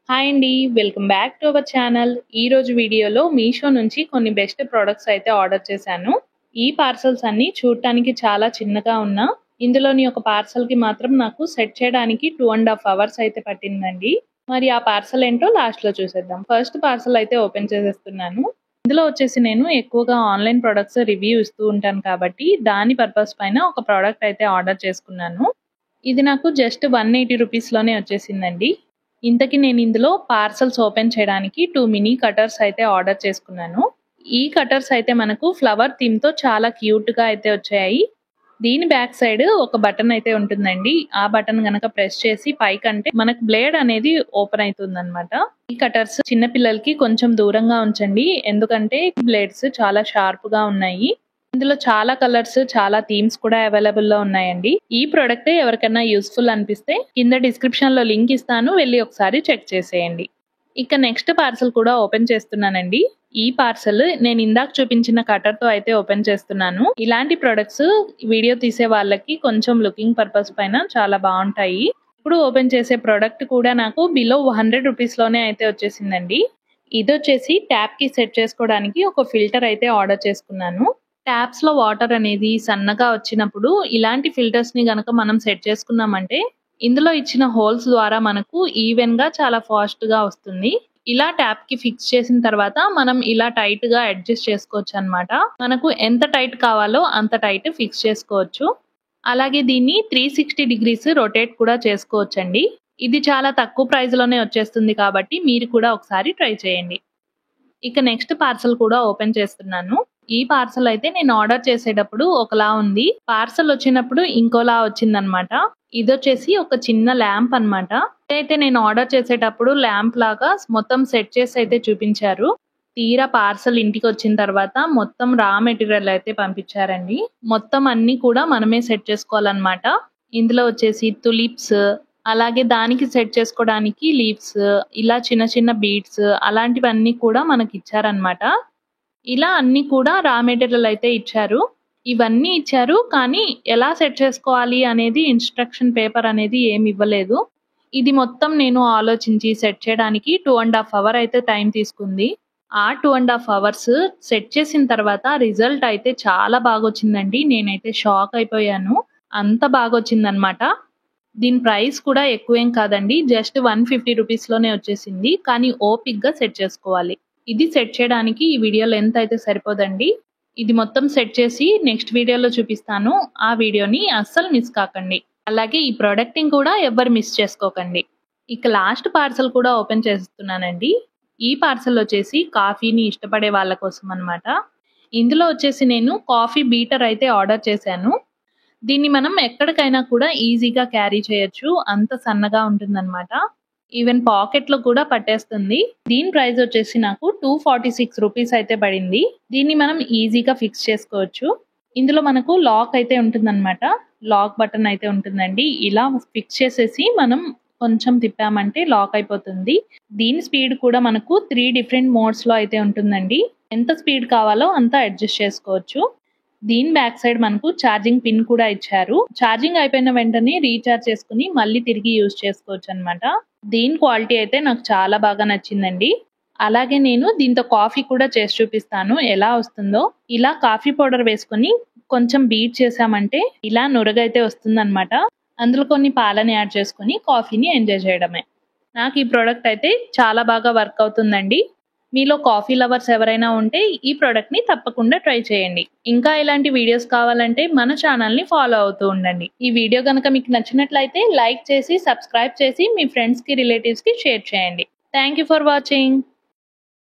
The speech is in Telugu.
హాయ్ అండి. Welcome back to our channel. ఈరోజు వీడియోలో మీషో నుంచి కొన్ని బెస్ట్ ప్రొడక్ట్స్ అయితే ఆర్డర్ చేశాను. ఈ పార్సల్స్ అన్నీ చూడటానికి చాలా చిన్నగా ఉన్నా, ఇందులోని ఒక పార్సల్‌కి మాత్రం నాకు సెట్ చేయడానికి 2½ అవర్స్ అయితే పట్టిందండి. మరి ఆ పార్సల్ ఏంటో లాస్ట్‌లో చూసేద్దాం. ఫస్ట్ పార్సల్ అయితే ఓపెన్ చేసేస్తున్నాను. ఇందులో వచ్చేసి నేను ఎక్కువగా ఆన్‌లైన్ ప్రొడక్ట్స్ రివ్యూ ఇస్తూ ఉంటాను కాబట్టి, దాని పర్పస్ పైన ఒక ప్రొడక్ట్ అయితే ఆర్డర్ చేసుకున్నాను. ఇది నాకు జస్ట్ 180 రూపీస్‌లోనే వచ్చేసిందండి. ఇంతకీ నేను ఇందులో పార్సల్స్ ఓపెన్ చేయడానికి 2 మినీ కటర్స్ అయితే ఆర్డర్ చేసుకున్నాను. ఈ కటర్స్ అయితే మనకు ఫ్లవర్ థీమ్‌తో చాలా క్యూట్‌గా అయితే వచ్చాయి. దీని బ్యాక్ సైడ్ ఒక బటన్ అయితే ఉంటుందండి. ఆ బటన్ గనక ప్రెస్ చేసి పైకంటే మనకు బ్లేడ్ అనేది ఓపెన్ అవుతుందన్నమాట. ఈ కటర్స్ చిన్న పిల్లలకి కొంచెం దూరంగా ఉంచండి. ఎందుకంటే బ్లేడ్స్ చాలా షార్ప్‌గా ఉన్నాయి. ఇందులో చాలా కలర్స్, చాలా థీమ్స్ కూడా అవైలబుల్ లో ఉన్నాయండి. ఈ ప్రొడక్ట్ ఎవరికైనా యూస్ఫుల్ అనిపిస్తే కింద డిస్క్రిప్షన్ లో లింక్ ఇస్తాను, వెళ్ళి ఒకసారి చెక్ చేసేయండి. ఇక నెక్స్ట్ పార్సల్ కూడా ఓపెన్ చేస్తున్నానండి. ఈ పార్సల్ నేను ఇందాక చూపించిన కటర్ తో అయితే ఓపెన్ చేస్తున్నాను. ఇలాంటి ప్రొడక్ట్స్ వీడియో తీసే వాళ్ళకి కొంచెం లుకింగ్ పర్పస్ పైన చాలా బాగుంటాయి. ఇప్పుడు ఓపెన్ చేసే ప్రొడక్ట్ కూడా నాకు బిలో 100 రూపీస్ లోనే అయితే వచ్చేసిందండి. ఇది వచ్చేసి ట్యాప్ కి సెట్ చేసుకోవడానికి ఒక ఫిల్టర్ అయితే ఆర్డర్ చేసుకున్నాను. ట్యాప్స్ లో వాటర్ అనేది సన్నగా వచ్చినప్పుడు ఇలాంటి ఫిల్టర్స్ ని గనక మనం సెట్ చేసుకున్నామంటే ఇందులో ఇచ్చిన హోల్స్ ద్వారా మనకు ఈవెన్ గా చాలా ఫాస్ట్ గా వస్తుంది. ఇలా ట్యాప్ కి ఫిక్స్ చేసిన తర్వాత మనం ఇలా టైట్ గా అడ్జస్ట్ చేసుకోవచ్చు అన్నమాట. మనకు ఎంత టైట్ కావాలో అంత టైట్ ఫిక్స్ చేసుకోవచ్చు. అలాగే దీన్ని 360 డిగ్రీస్ రొటేట్ కూడా చేసుకోవచ్చండి. ఇది చాలా తక్కువ ప్రైస్ లోనే వచ్చేస్తుంది కాబట్టి మీరు కూడా ఒకసారి ట్రై చేయండి. ఇక నెక్స్ట్ పార్సల్ కూడా ఓపెన్ చేస్తున్నాను. ఈ పార్సల్ అయితే నేను ఆర్డర్ చేసేటప్పుడు ఒకలా ఉంది, పార్సల్ వచ్చినప్పుడు ఇంకోలా వచ్చిందనమాట. ఇదొచ్చేసి ఒక చిన్న ల్యాంప్ అన్నమాట. అయితే నేను ఆర్డర్ చేసేటప్పుడు ల్యాంప్ లాగా మొత్తం సెట్ చేసి అయితే చూపించారు. తీరా పార్సల్ ఇంటికి వచ్చిన తర్వాత మొత్తం రా మెటీరియల్ అయితే పంపించారండి. మొత్తం అన్ని కూడా మనమే సెట్ చేసుకోవాలన్నమాట. ఇందులో వచ్చేసి తులిప్స్, అలాగే దానికి సెట్ చేసుకోవడానికి లీవ్స్, ఇలా చిన్న చిన్న బీడ్స్ అలాంటివన్నీ కూడా మనకి ఇచ్చారన్నమాట. ఇలా అన్ని కూడా రా మెటీరియల్ అయితే ఇచ్చారు. ఇవన్నీ ఇచ్చారు, కానీ ఎలా సెట్ చేసుకోవాలి అనేది ఇన్స్ట్రక్షన్ పేపర్ అనేది ఏమి ఇవ్వలేదు. ఇది మొత్తం నేను ఆలోచించి సెట్ చేయడానికి 2½ అవర్ అయితే టైం తీసుకుంది. ఆ 2½ అవర్స్ సెట్ చేసిన తర్వాత రిజల్ట్ అయితే చాలా బాగొచ్చిందండి. నేనైతే షాక్ అయిపోయాను. అంత బాగొచ్చిందనమాట. దీని ప్రైస్ కూడా ఎక్కువేం కాదండి. జస్ట్ 150 రూపీస్ లోనే వచ్చేసింది. కానీ ఓపిక్‌గా సెట్ చేసుకోవాలి. ఇది సెట్ చేయడానికి ఈ వీడియో లెంత్ అయితే సరిపోదండి. ఇది మొత్తం సెట్ చేసి నెక్స్ట్ వీడియోలో చూపిస్తాను. ఆ వీడియోని అస్సలు మిస్ కాకండి. అలాగే ఈ ప్రొడక్ట్‌ని కూడా ఎవ్వరు మిస్ చేసుకోకండి. ఇక లాస్ట్ పార్సల్ కూడా ఓపెన్ చేస్తున్నానండి. ఈ పార్సల్ వచ్చేసి కాఫీని ఇష్టపడే వాళ్ళ కోసం అన్నమాట. ఇందులో వచ్చేసి నేను కాఫీ బీటర్ అయితే ఆర్డర్ చేశాను. దీన్ని మనం ఎక్కడికైనా కూడా ఈజీగా క్యారీ చేయొచ్చు. అంత సన్నగా ఉంటుందన్నమాట. ఈవెన్ పాకెట్‌లో కూడా పట్టేస్తుంది. దీని ప్రైస్ వచ్చేసి నాకు 246 రూపీస్ అయితే పడింది. దీన్ని మనం ఈజీగా ఫిక్స్ చేసుకోవచ్చు. ఇందులో మనకు లాక్ అయితే ఉంటుందన్నమాట. లాక్ బటన్ అయితే ఉంటుందండి. ఇలా ఫిక్స్ చేసేసి మనం కొంచెం తిప్పామంటే లాక్ అయిపోతుంది. దీని స్పీడ్ కూడా మనకు 3 డిఫరెంట్ మోడ్స్‌లో అయితే ఉంటుందండి. ఎంత స్పీడ్ కావాలో అంత అడ్జస్ట్ చేసుకోవచ్చు. దీని బ్యాక్ సైడ్ మనకు ఛార్జింగ్ పిన్ కూడా ఇచ్చారు. ఛార్జింగ్ అయిపోయిన వెంటనే రీఛార్జ్ చేసుకుని మళ్ళీ తిరిగి యూజ్ చేసుకోవచ్చు అన్నమాట. దీని క్వాలిటీ అయితే నాకు చాలా బాగా నచ్చిందండి. అలాగే నేను దీంతో కాఫీ కూడా చేసి చూపిస్తాను ఎలా వస్తుందో. ఇలా కాఫీ పౌడర్ వేసుకొని కొంచెం బీట్ చేసామంటే ఇలా నురగైతే వస్తుందన్నమాట. అందులో కొన్ని పాలని యాడ్ చేసుకొని కాఫీని ఎంజాయ్ చేయడమే. నాకు ఈ ప్రోడక్ట్ అయితే చాలా బాగా వర్క్ అవుతుందండి. మీలో కాఫీ లవర్స్ ఎవరైనా ఉంటే ఈ ప్రోడక్ట్ ని తప్పకుండా ట్రై చేయండి. ఇంకా ఇలాంటి వీడియోస్ కావాలంటే మన ఛానల్ ని ఫాలో అవుతూ ఉండండి. ఈ వీడియో కనుక మీకు నచ్చినట్లయితే లైక్ చేసి, సబ్స్క్రైబ్ చేసి మీ ఫ్రెండ్స్ కి, రిలేటివ్స్ కి షేర్ చేయండి. Thank you for watching.